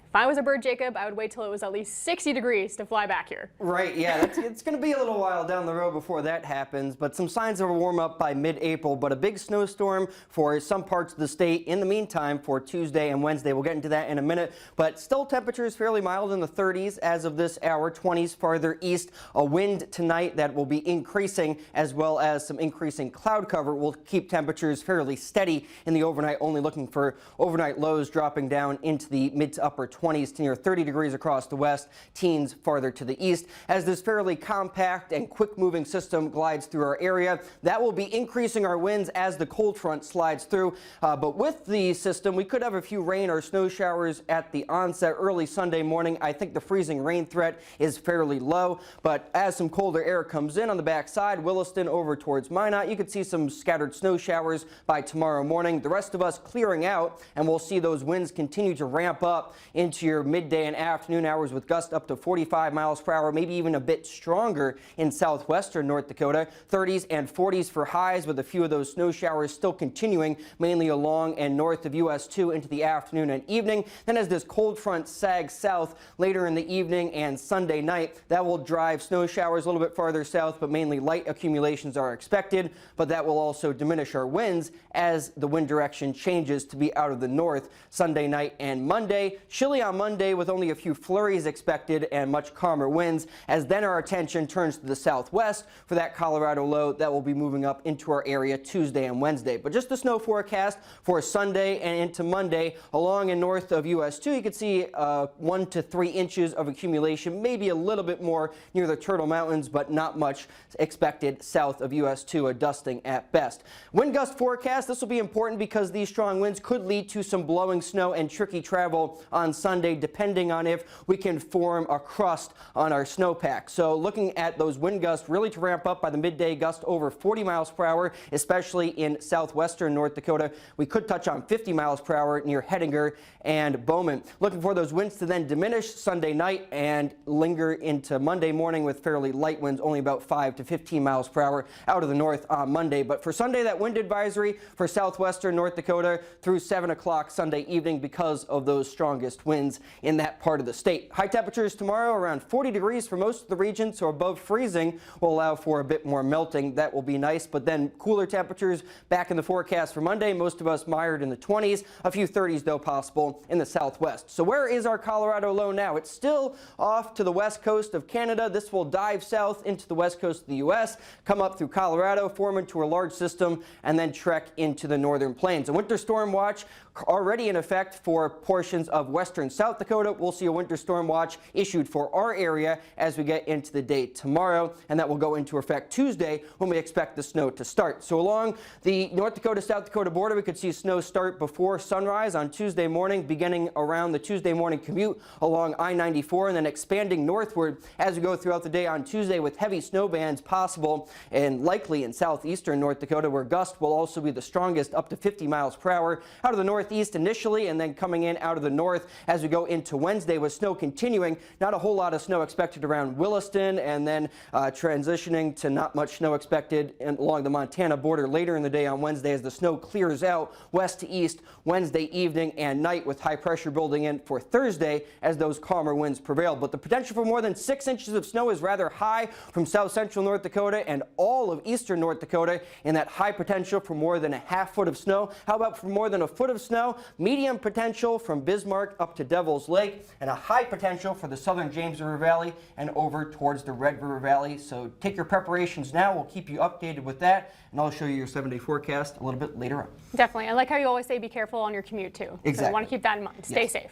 If I was a bird, Jacob, I would wait till it was at least 60 degrees to fly back here. Right, yeah, it's going to be a little while down the road before that happens, but some signs of a warm up by mid-April, but a big snowstorm for some parts of the state in the meantime for Tuesday and Wednesday. We'll get into that in a minute, but still temperatures fairly mild in the 30s as of this hour, 20s farther east. A wind tonight that will be increasing, as well as some increasing cloud cover will keep temperatures fairly steady in the overnight, only looking for overnight lows dropping down into the mid to upper 20s to near 30 degrees across the west, teens farther to the east. As this fairly compact and quick moving system glides through our area, that will be increasing our winds as the cold front slides through. But with the system, we could have a few rain or snow showers at the onset early Sunday morning. I think the freezing rain threat is fairly low, but as some colder air comes in on the backside, Williston over towards Minot, you could see some scattered snow showers by tomorrow morning. The rest of us clearing out, and we'll see those winds continue to ramp up into your midday and afternoon hours with gusts up to 45 miles per hour, maybe even a bit stronger in southwestern North Dakota. 30s and 40s for highs, with a few of those snow showers still continuing mainly along and north of US 2 into the afternoon and evening. Then as this cold front sags south later in the evening and Sunday night, that will drive snow showers a little bit farther south, but mainly light accumulations are expected. But that will also diminish our winds as the wind direction changes to be out of the north Sunday night and Monday. Chilly on Monday with only a few flurries expected and much calmer winds, as then our attention turns to the southwest for that Colorado low that will be moving up into our area Tuesday and Wednesday. But just the snow forecast for Sunday and into Monday along and north of US 2, you can see 1 to 3 inches of accumulation, maybe a little bit more near the Turtle Mountains, but not much expected south of US 2, a dusting at best. Wind gust forecast, this will be important because these strong winds could lead to some blowing snow and tricky travel on Sunday, depending on if we can form a crust on our snowpack. So looking at those wind gusts really to ramp up by the midday, gust over 40 miles per hour, especially in southwestern North Dakota. We could touch on 50 miles per hour near Hettinger and Bowman. Looking for those winds to then diminish Sunday night and linger into Monday morning with fairly light winds, only about 5 to 15 miles per hour out of the north on Monday. But for Sunday, that wind advisory for southwestern North Dakota through 7 o'clock Sunday evening because of those strongest winds in that part of the state. High temperatures tomorrow around 40 degrees for most of the region, so above freezing will allow for a bit more melting. That will be nice, but then cooler temperatures back in the forecast for Monday. Most of us mired in the 20s, a few 30s though possible in the southwest. So where is our Colorado low now? It's still off to the west coast of Canada. This will dive south into the west coast of the U.S., come up through Colorado, form into a large system, and then trek into the northern plains. A winter storm watch already in effect for portions of western South Dakota. We'll see a winter storm watch issued for our area as we get into the day tomorrow, and that will go into effect Tuesday when we expect the snow to start. So along the North Dakota-South Dakota border, we could see snow start before sunrise on Tuesday morning, beginning around the Tuesday morning commute along I-94, and then expanding northward as we go throughout the day on Tuesday with heavy snow bands possible and likely in southeastern North Dakota, where gusts will also be the strongest, up to 50 miles per hour out of the northeast initially, and then coming in out of the north as we go into Wednesday with snow continuing. Not a whole lot of snow expected around Williston, and then transitioning to not much snow expected along the Montana border later in the day on Wednesday as the snow clears out west to east Wednesday evening and night, with high pressure building in for Thursday as those calmer winds prevail. But the potential for more than 6 inches of snow is rather high from south central North Dakota and all of eastern North Dakota, in that high potential for more than a half foot of snow. How about for more than a foot of snow? Medium potential from Bismarck up to Devil's Lake, and a high potential for the southern James River Valley and over towards the Red River Valley. So take your preparations now. We'll keep you updated with that, and I'll show you your 7-day forecast a little bit later on. Definitely. I like how you always say be careful on your commute too. Exactly. So I want to keep that in mind. Stay safe.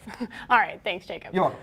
All right. Thanks, Jacob. You're welcome.